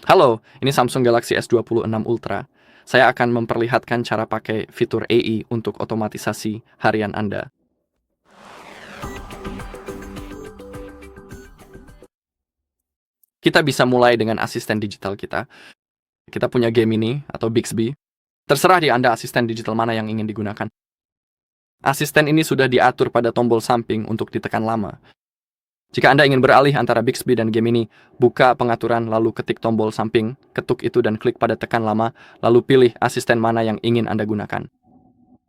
Halo, ini Samsung Galaxy S26 Ultra. Saya akan memperlihatkan cara pakai fitur AI untuk otomatisasi harian Anda. Kita bisa mulai dengan asisten digital kita. Kita punya Gemini atau Bixby. Terserah di Anda asisten digital mana yang ingin digunakan. Asisten ini sudah diatur pada tombol samping untuk ditekan lama. Jika Anda ingin beralih antara Bixby dan Gemini, buka pengaturan lalu ketik tombol samping, ketuk itu dan klik pada tekan lama, lalu pilih asisten mana yang ingin Anda gunakan.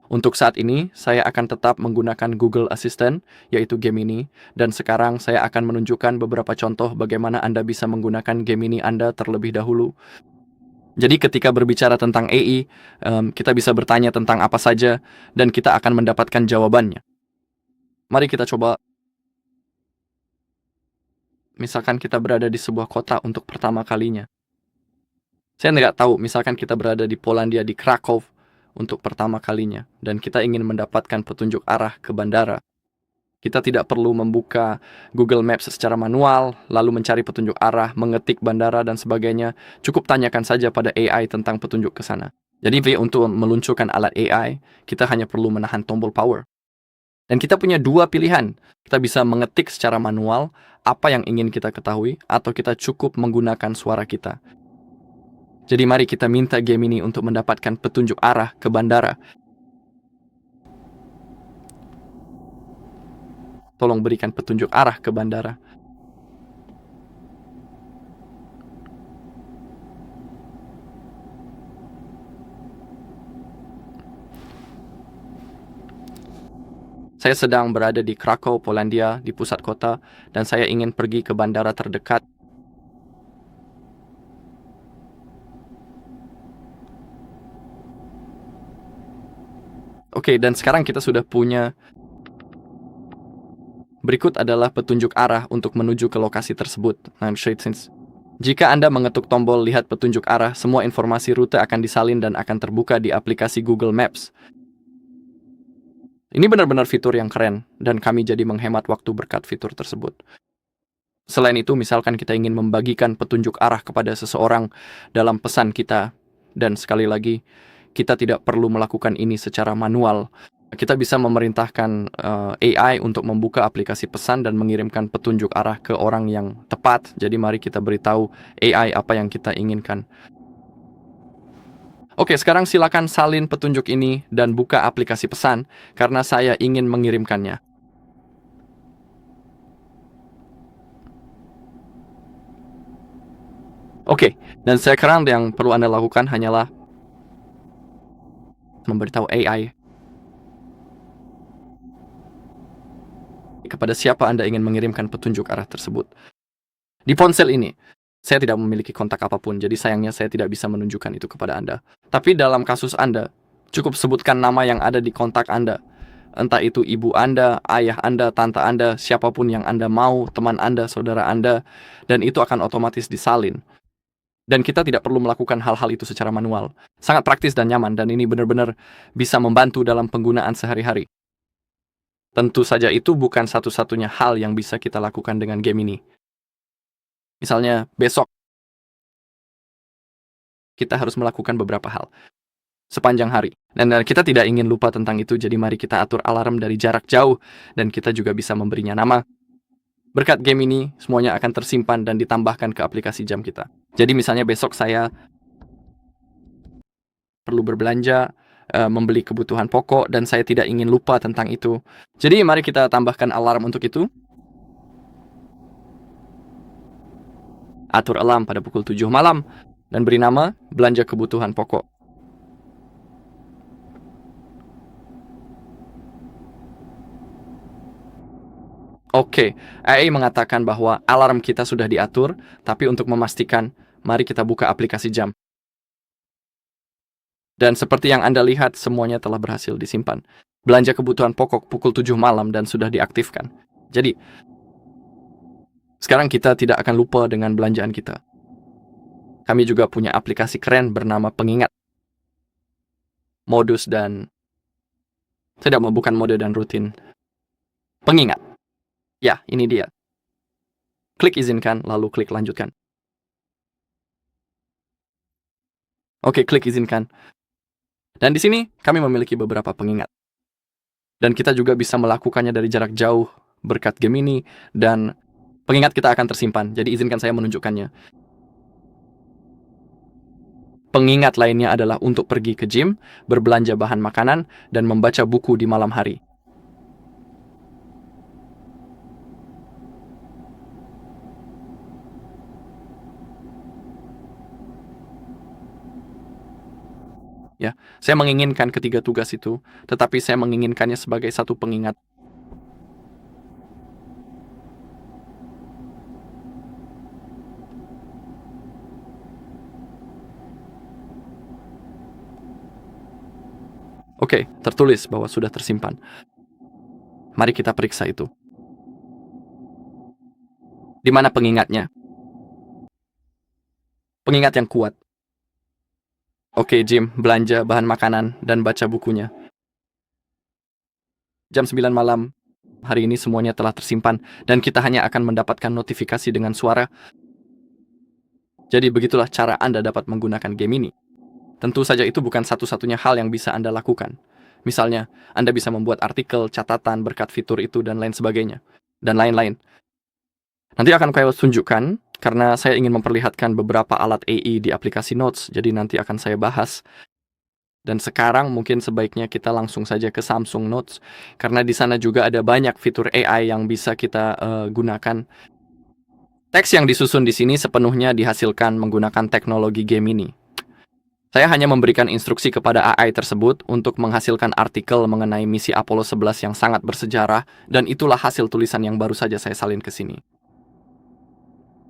Untuk saat ini, saya akan tetap menggunakan Google Assistant, yaitu Gemini, dan sekarang saya akan menunjukkan beberapa contoh bagaimana Anda bisa menggunakan Gemini Anda terlebih dahulu. Jadi ketika berbicara tentang AI, kita bisa bertanya tentang apa saja, dan kita akan mendapatkan jawabannya. Mari kita coba. Misalkan kita berada di sebuah kota untuk pertama kalinya. Saya nggak tahu, misalkan kita berada di Polandia, di Krakow, untuk pertama kalinya, dan kita ingin mendapatkan petunjuk arah ke bandara. Kita tidak perlu membuka Google Maps secara manual, lalu mencari petunjuk arah, mengetik bandara, dan sebagainya. Cukup tanyakan saja pada AI tentang petunjuk ke sana. Jadi untuk meluncurkan alat AI, kita hanya perlu menahan tombol power. Dan kita punya dua pilihan. Kita bisa mengetik secara manual apa yang ingin kita ketahui, atau kita cukup menggunakan suara kita. Jadi mari kita minta Gemini untuk mendapatkan petunjuk arah ke bandara. Tolong berikan petunjuk arah ke bandara. Saya sedang berada di Krakow, Polandia, di pusat kota, dan saya ingin pergi ke bandara terdekat. Oke, dan sekarang kita sudah punya. Berikut adalah petunjuk arah untuk menuju ke lokasi tersebut. Jika Anda mengetuk tombol lihat petunjuk arah, semua informasi rute akan disalin dan akan terbuka di aplikasi Google Maps. Ini benar-benar fitur yang keren, dan kami jadi menghemat waktu berkat fitur tersebut. Selain itu, misalkan kita ingin membagikan petunjuk arah kepada seseorang dalam pesan kita, dan sekali lagi, kita tidak perlu melakukan ini secara manual. Kita bisa memerintahkan AI untuk membuka aplikasi pesan dan mengirimkan petunjuk arah ke orang yang tepat. Jadi mari kita beritahu AI apa yang kita inginkan. Oke, sekarang silakan salin petunjuk ini dan buka aplikasi pesan karena saya ingin mengirimkannya. Oke, dan sekarang yang perlu Anda lakukan hanyalah memberitahu AI kepada siapa Anda ingin mengirimkan petunjuk arah tersebut. Di ponsel ini, saya tidak memiliki kontak apapun, jadi sayangnya saya tidak bisa menunjukkan itu kepada Anda. Tapi dalam kasus Anda, cukup sebutkan nama yang ada di kontak Anda. Entah itu ibu Anda, ayah Anda, tante Anda, siapapun yang Anda mau, teman Anda, saudara Anda, dan itu akan otomatis disalin. Dan kita tidak perlu melakukan hal-hal itu secara manual. Sangat praktis dan nyaman, dan ini benar-benar bisa membantu dalam penggunaan sehari-hari. Tentu saja itu bukan satu-satunya hal yang bisa kita lakukan dengan Gemini. Misalnya, besok kita harus melakukan beberapa hal sepanjang hari. Dan kita tidak ingin lupa tentang itu, jadi mari kita atur alarm dari jarak jauh, dan kita juga bisa memberinya nama. Berkat Gemini, semuanya akan tersimpan dan ditambahkan ke aplikasi jam kita. Jadi misalnya besok saya perlu berbelanja, membeli kebutuhan pokok, dan saya tidak ingin lupa tentang itu. Jadi mari kita tambahkan alarm untuk itu. Atur alarm pada pukul 7 malam, dan beri nama belanja kebutuhan pokok. Oke, AI mengatakan bahwa alarm kita sudah diatur, tapi untuk memastikan, mari kita buka aplikasi jam. Dan seperti yang Anda lihat, semuanya telah berhasil disimpan. Belanja kebutuhan pokok pukul 7 malam dan sudah diaktifkan. Jadi, sekarang kita tidak akan lupa dengan belanjaan kita. Kami juga punya aplikasi keren bernama Pengingat. Modus dan... Tidak, bukan mode dan rutin. Pengingat. Ya, ini dia. Klik izinkan, lalu klik lanjutkan. Oke, klik izinkan. Dan di sini kami memiliki beberapa pengingat. Dan kita juga bisa melakukannya dari jarak jauh berkat game ini, dan pengingat kita akan tersimpan. Jadi izinkan saya menunjukkannya. Pengingat lainnya adalah untuk pergi ke gym, berbelanja bahan makanan, dan membaca buku di malam hari. Ya, saya menginginkan ketiga tugas itu, tetapi saya menginginkannya sebagai satu pengingat. Oke, tertulis bahwa sudah tersimpan. Mari kita periksa itu. Di mana pengingatnya? Pengingat yang kuat. Oke, Jim, belanja bahan makanan dan baca bukunya. Jam 9 malam, hari ini semuanya telah tersimpan, dan kita hanya akan mendapatkan notifikasi dengan suara. Jadi begitulah cara Anda dapat menggunakan game ini. Tentu saja itu bukan satu-satunya hal yang bisa Anda lakukan. Misalnya, Anda bisa membuat artikel, catatan berkat fitur itu, dan lain sebagainya. Dan lain-lain. Nanti akan saya tunjukkan, karena saya ingin memperlihatkan beberapa alat AI di aplikasi Notes, jadi nanti akan saya bahas. Dan sekarang mungkin sebaiknya kita langsung saja ke Samsung Notes, karena di sana juga ada banyak fitur AI yang bisa kita gunakan. Teks yang disusun di sini sepenuhnya dihasilkan menggunakan teknologi game ini. Saya hanya memberikan instruksi kepada AI tersebut untuk menghasilkan artikel mengenai misi Apollo 11 yang sangat bersejarah, dan itulah hasil tulisan yang baru saja saya salin ke sini.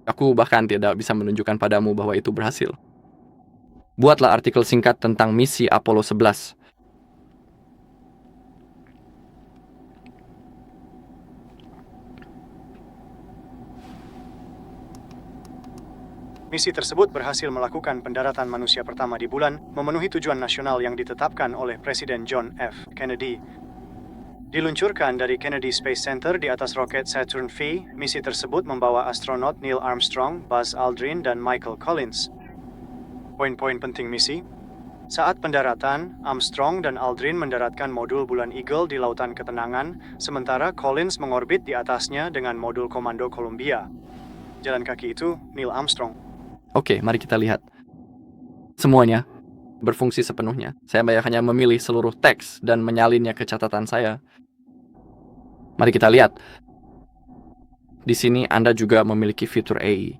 Aku bahkan tidak bisa menunjukkan padamu bahwa itu berhasil. Buatlah artikel singkat tentang misi Apollo 11. Misi tersebut berhasil melakukan pendaratan manusia pertama di bulan, memenuhi tujuan nasional yang ditetapkan oleh Presiden John F. Kennedy. Diluncurkan dari Kennedy Space Center di atas roket Saturn V, misi tersebut membawa astronot Neil Armstrong, Buzz Aldrin, dan Michael Collins. Poin-poin penting misi. Saat pendaratan, Armstrong dan Aldrin mendaratkan modul bulan Eagle di Lautan Ketenangan, sementara Collins mengorbit di atasnya dengan modul Komando Columbia. Jalan kaki itu, Neil Armstrong. Oke, mari kita lihat. Semuanya berfungsi sepenuhnya. Saya hanya memilih seluruh teks dan menyalinnya ke catatan saya. Mari kita lihat. Di sini Anda juga memiliki fitur AI.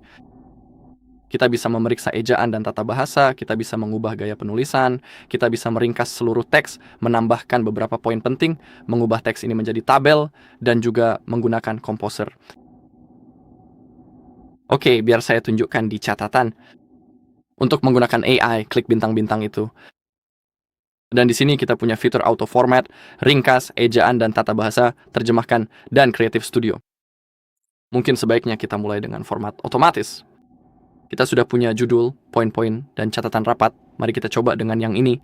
Kita bisa memeriksa ejaan dan tata bahasa, kita bisa mengubah gaya penulisan, kita bisa meringkas seluruh teks, menambahkan beberapa poin penting, mengubah teks ini menjadi tabel, dan juga menggunakan komposer. Oke, biar saya tunjukkan di catatan. Untuk menggunakan AI, klik bintang-bintang itu. Dan di sini kita punya fitur auto format, ringkas, ejaan dan tata bahasa, terjemahkan, dan Creative Studio. Mungkin sebaiknya kita mulai dengan format otomatis. Kita sudah punya judul, poin-poin, dan catatan rapat. Mari kita coba dengan yang ini.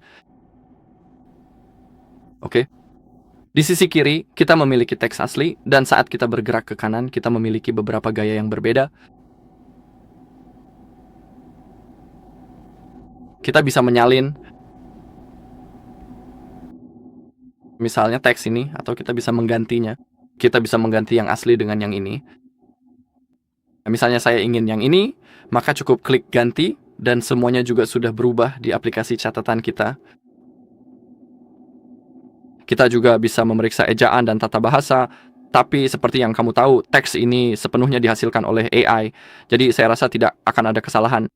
Oke. Di sisi kiri, kita memiliki teks asli, dan saat kita bergerak ke kanan, kita memiliki beberapa gaya yang berbeda. Kita bisa menyalin misalnya teks ini, atau kita bisa menggantinya. Kita bisa mengganti yang asli dengan yang ini. Misalnya saya ingin yang ini, maka cukup klik ganti, dan semuanya juga sudah berubah di aplikasi catatan kita. Kita juga bisa memeriksa ejaan dan tata bahasa, tapi seperti yang kamu tahu, teks ini sepenuhnya dihasilkan oleh AI, jadi saya rasa tidak akan ada kesalahan.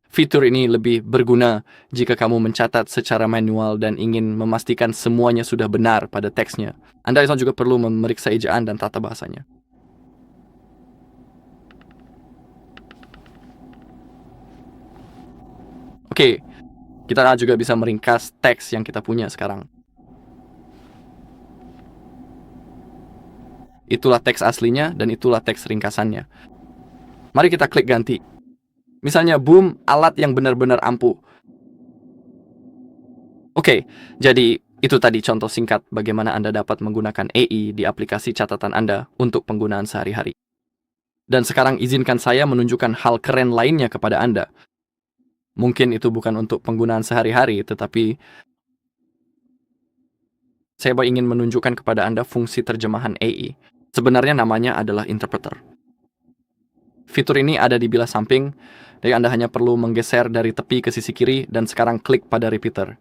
Fitur ini lebih berguna jika kamu mencatat secara manual dan ingin memastikan semuanya sudah benar pada teksnya. Anda juga perlu memeriksa ejaan dan tata bahasanya. Oke, kita juga bisa meringkas teks yang kita punya sekarang. Itulah teks aslinya dan itulah teks ringkasannya. Mari kita klik ganti. Misalnya, boom, alat yang benar-benar ampuh. Oke, jadi itu tadi contoh singkat bagaimana Anda dapat menggunakan AI di aplikasi catatan Anda untuk penggunaan sehari-hari. Dan sekarang izinkan saya menunjukkan hal keren lainnya kepada Anda. Mungkin itu bukan untuk penggunaan sehari-hari, tetapi saya ingin menunjukkan kepada Anda fungsi terjemahan AI. Sebenarnya namanya adalah interpreter. Fitur ini ada di bilah samping, jadi Anda hanya perlu menggeser dari tepi ke sisi kiri dan sekarang klik pada repeater.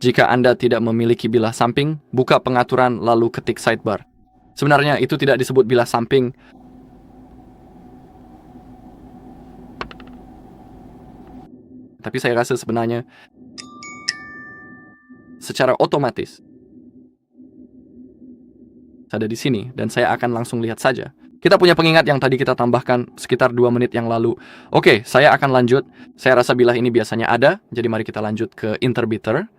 Jika Anda tidak memiliki bilah samping, buka pengaturan lalu ketik sidebar. Sebenarnya itu tidak disebut bilah samping, tapi saya rasa sebenarnya secara otomatis ada di sini, dan saya akan langsung lihat saja. Kita punya pengingat yang tadi kita tambahkan sekitar 2 menit yang lalu. Oke, saya akan lanjut. Saya rasa bilah ini biasanya ada, jadi mari kita lanjut ke interpreter.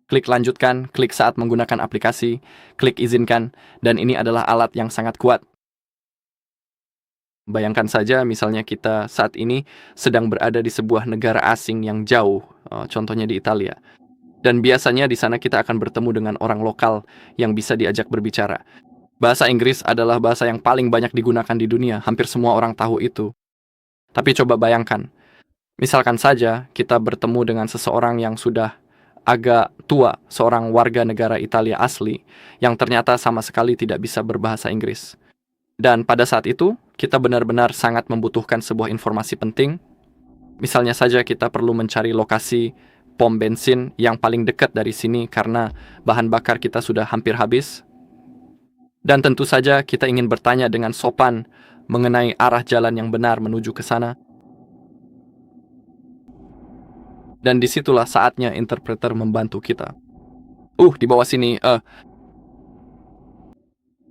Klik lanjutkan, klik saat menggunakan aplikasi, klik izinkan, dan ini adalah alat yang sangat kuat. Bayangkan saja misalnya kita saat ini sedang berada di sebuah negara asing yang jauh, contohnya di Italia. Dan biasanya di sana kita akan bertemu dengan orang lokal yang bisa diajak berbicara. Bahasa Inggris adalah bahasa yang paling banyak digunakan di dunia, hampir semua orang tahu itu. Tapi coba bayangkan, misalkan saja kita bertemu dengan seseorang yang sudah agak tua, seorang warga negara Italia asli, yang ternyata sama sekali tidak bisa berbahasa Inggris. Dan pada saat itu, kita benar-benar sangat membutuhkan sebuah informasi penting. Misalnya saja kita perlu mencari lokasi pom bensin yang paling dekat dari sini karena bahan bakar kita sudah hampir habis. Dan tentu saja kita ingin bertanya dengan sopan mengenai arah jalan yang benar menuju ke sana. Dan disitulah saatnya interpreter membantu kita. Di bawah sini,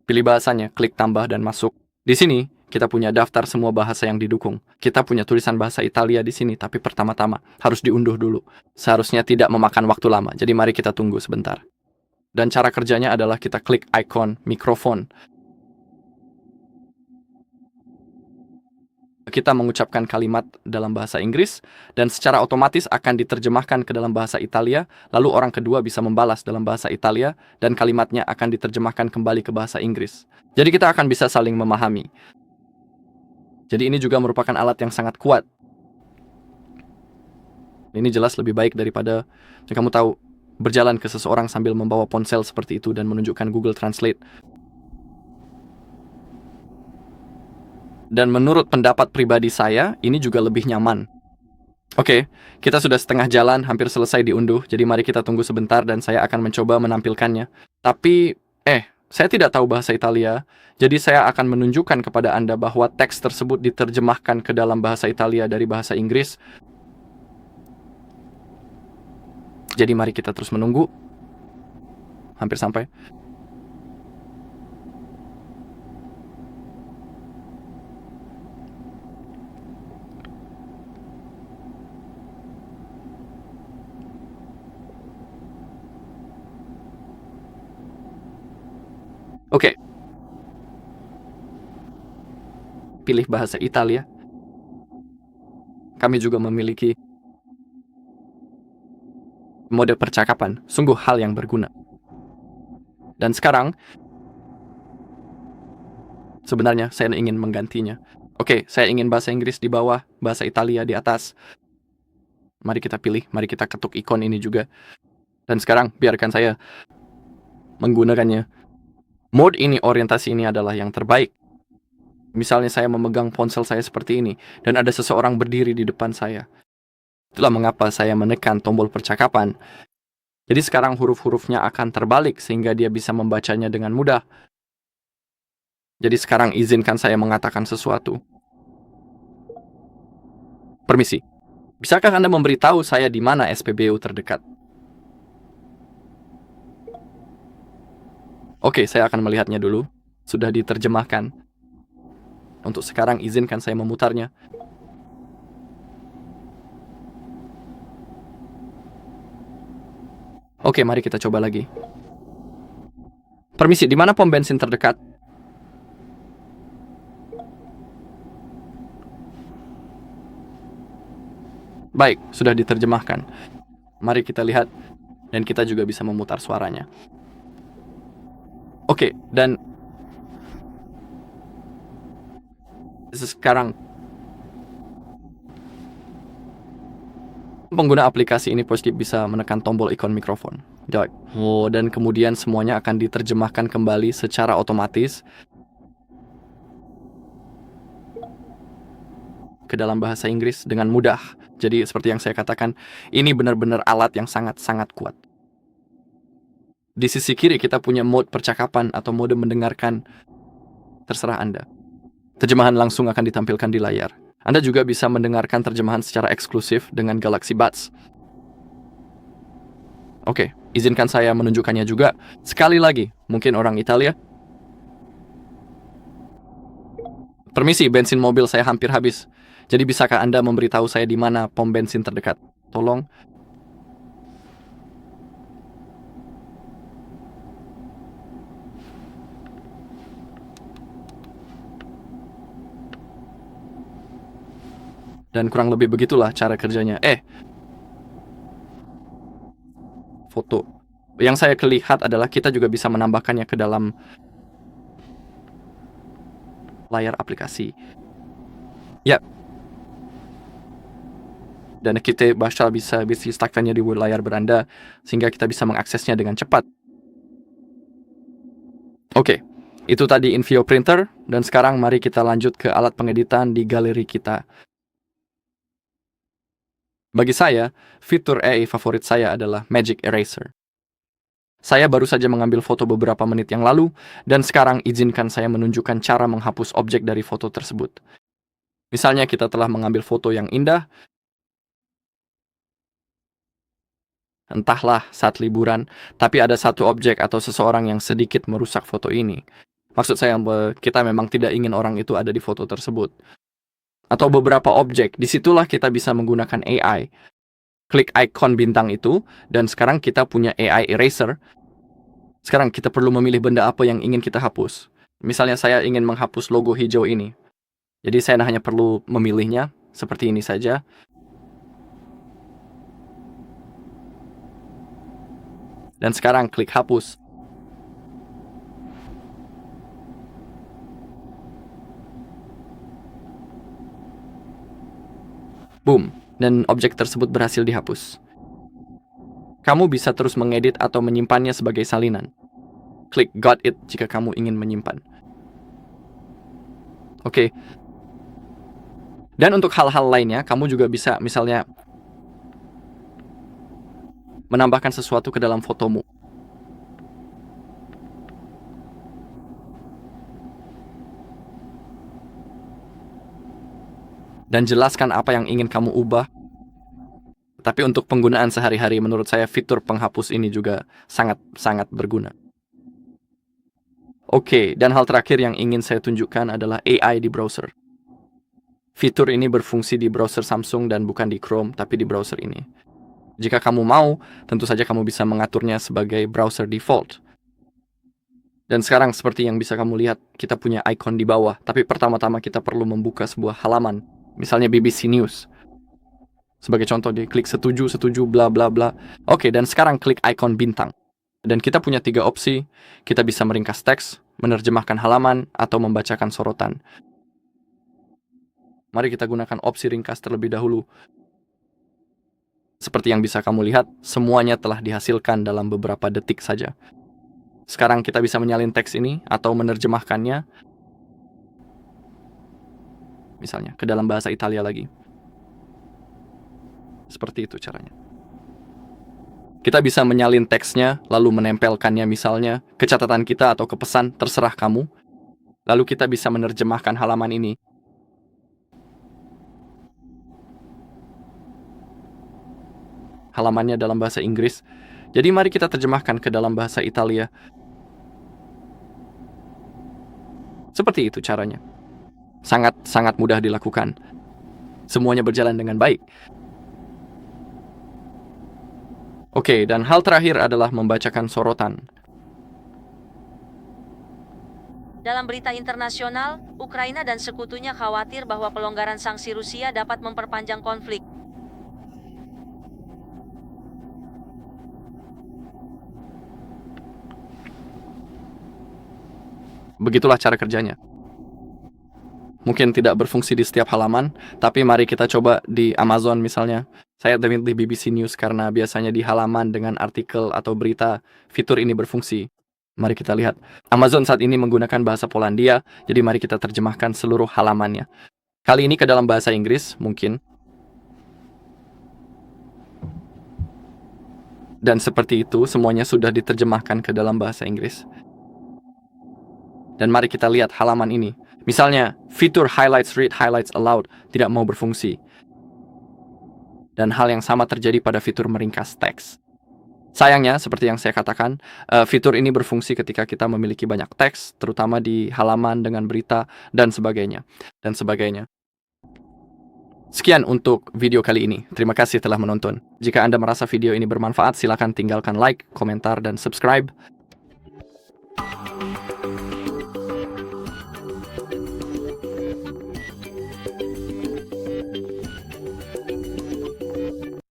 pilih bahasanya, klik tambah dan masuk. Di sini, kita punya daftar semua bahasa yang didukung. Kita punya tulisan bahasa Italia di sini, tapi pertama-tama harus diunduh dulu. Seharusnya tidak memakan waktu lama, jadi mari kita tunggu sebentar. Dan cara kerjanya adalah kita klik icon mikrofon. Kita mengucapkan kalimat dalam bahasa Inggris, dan secara otomatis akan diterjemahkan ke dalam bahasa Italia, lalu orang kedua bisa membalas dalam bahasa Italia, dan kalimatnya akan diterjemahkan kembali ke bahasa Inggris. Jadi kita akan bisa saling memahami. Jadi ini juga merupakan alat yang sangat kuat. Ini jelas lebih baik daripada, kamu tahu, berjalan ke seseorang sambil membawa ponsel seperti itu dan menunjukkan Google Translate. Dan menurut pendapat pribadi saya, ini juga lebih nyaman. Oke, kita sudah setengah jalan, hampir selesai diunduh, jadi mari kita tunggu sebentar dan saya akan mencoba menampilkannya. Tapi, saya tidak tahu bahasa Italia, jadi saya akan menunjukkan kepada Anda bahwa teks tersebut diterjemahkan ke dalam bahasa Italia dari bahasa Inggris. Jadi mari kita terus menunggu. Hampir sampai. Oke. Pilih bahasa Italia. Kami juga memiliki mode percakapan, sungguh hal yang berguna. Dan sekarang, sebenarnya saya ingin menggantinya. Oke, saya ingin bahasa Inggris di bawah, bahasa Italia di atas. Mari kita pilih, mari kita ketuk ikon ini juga. Dan sekarang, biarkan saya menggunakannya. Mode ini, orientasi ini adalah yang terbaik. Misalnya saya memegang ponsel saya seperti ini, dan ada seseorang berdiri di depan saya. Itulah mengapa saya menekan tombol percakapan. Jadi sekarang huruf-hurufnya akan terbalik sehingga dia bisa membacanya dengan mudah. Jadi sekarang izinkan saya mengatakan sesuatu. Permisi, bisakah Anda memberitahu saya di mana SPBU terdekat? Oke, saya akan melihatnya dulu. Sudah diterjemahkan. Untuk sekarang izinkan saya memutarnya. Oke, mari kita coba lagi. Permisi, di mana pom bensin terdekat? Baik, sudah diterjemahkan. Mari kita lihat, dan kita juga bisa memutar suaranya. Oke, dan sekarang Pengguna aplikasi ini pasti bisa menekan tombol ikon mikrofon. Dan kemudian semuanya akan diterjemahkan kembali secara otomatis ke dalam bahasa Inggris dengan mudah. Jadi seperti yang saya katakan, ini benar-benar alat yang sangat-sangat kuat. Di sisi kiri kita punya mode percakapan atau mode mendengarkan. Terserah Anda. Terjemahan langsung akan ditampilkan di layar. Anda juga bisa mendengarkan terjemahan secara eksklusif dengan Galaxy Buds. Oke, izinkan saya menunjukkannya juga. Sekali lagi, mungkin orang Italia. Permisi, bensin mobil saya hampir habis. Jadi bisakah Anda memberitahu saya di mana pom bensin terdekat? Tolong. Dan kurang lebih begitulah cara kerjanya. Foto. Yang saya lihat adalah kita juga bisa menambahkannya ke dalam layar aplikasi. Ya. Dan kita bisa letakkannya di layar beranda sehingga kita bisa mengaksesnya dengan cepat. Oke, itu tadi InVio Printer, dan sekarang mari kita lanjut ke alat pengeditan di galeri kita. Bagi saya, fitur AI favorit saya adalah Magic Eraser. Saya baru saja mengambil foto beberapa menit yang lalu, dan sekarang izinkan saya menunjukkan cara menghapus objek dari foto tersebut. Misalnya kita telah mengambil foto yang indah, entahlah saat liburan, tapi ada satu objek atau seseorang yang sedikit merusak foto ini. Maksud saya, kita memang tidak ingin orang itu ada di foto tersebut. Atau beberapa objek, disitulah kita bisa menggunakan AI. Klik ikon bintang itu, dan sekarang kita punya AI Eraser. Sekarang kita perlu memilih benda apa yang ingin kita hapus. Misalnya saya ingin menghapus logo hijau ini. Jadi saya hanya perlu memilihnya, seperti ini saja. Dan sekarang klik hapus. Boom, dan objek tersebut berhasil dihapus. Kamu bisa terus mengedit atau menyimpannya sebagai salinan. Klik Got It jika kamu ingin menyimpan. Oke. Dan untuk hal-hal lainnya, kamu juga bisa misalnya menambahkan sesuatu ke dalam fotomu. Dan jelaskan apa yang ingin kamu ubah. Tapi untuk penggunaan sehari-hari, menurut saya fitur penghapus ini juga sangat-sangat berguna. Oke, dan hal terakhir yang ingin saya tunjukkan adalah AI di browser. Fitur ini berfungsi di browser Samsung dan bukan di Chrome, tapi di browser ini. Jika kamu mau, tentu saja kamu bisa mengaturnya sebagai browser default. Dan sekarang seperti yang bisa kamu lihat, kita punya icon di bawah, tapi pertama-tama kita perlu membuka sebuah halaman. Misalnya BBC News. Sebagai contoh, klik setuju, bla bla bla. Oke, dan sekarang klik ikon bintang. Dan kita punya 3 opsi. Kita bisa meringkas teks, menerjemahkan halaman, atau membacakan sorotan. Mari kita gunakan opsi ringkas terlebih dahulu. Seperti yang bisa kamu lihat, semuanya telah dihasilkan dalam beberapa detik saja. Sekarang kita bisa menyalin teks ini, atau menerjemahkannya. Misalnya, ke dalam bahasa Italia lagi. Seperti itu caranya. Kita bisa menyalin teksnya, lalu menempelkannya misalnya ke catatan kita atau ke pesan, terserah kamu. Lalu kita bisa menerjemahkan halaman ini. Halamannya dalam bahasa Inggris. Jadi mari kita terjemahkan ke dalam bahasa Italia. Seperti itu caranya. Sangat mudah dilakukan. Semuanya berjalan dengan baik. Oke, dan hal terakhir adalah membacakan sorotan. Dalam berita internasional, Ukraina dan sekutunya khawatir bahwa pelonggaran sanksi Rusia dapat memperpanjang konflik. Begitulah cara kerjanya. mungkin tidak berfungsi di setiap halaman, tapi mari kita coba di Amazon misalnya. Saya memilih BBC News karena biasanya di halaman dengan artikel atau berita fitur ini berfungsi. Mari kita lihat. Amazon saat ini menggunakan bahasa Polandia, jadi mari kita terjemahkan seluruh halamannya. Kali ini ke dalam bahasa Inggris, mungkin. Dan seperti itu, semuanya sudah diterjemahkan ke dalam bahasa Inggris. Dan mari kita lihat halaman ini. Misalnya, fitur highlights, read highlights aloud tidak mau berfungsi. Dan hal yang sama terjadi pada fitur meringkas teks. Sayangnya, seperti yang saya katakan, fitur ini berfungsi ketika kita memiliki banyak teks, terutama di halaman dengan berita, dan sebagainya. Sekian untuk video kali ini. Terima kasih telah menonton. Jika Anda merasa video ini bermanfaat, silakan tinggalkan like, komentar, dan subscribe.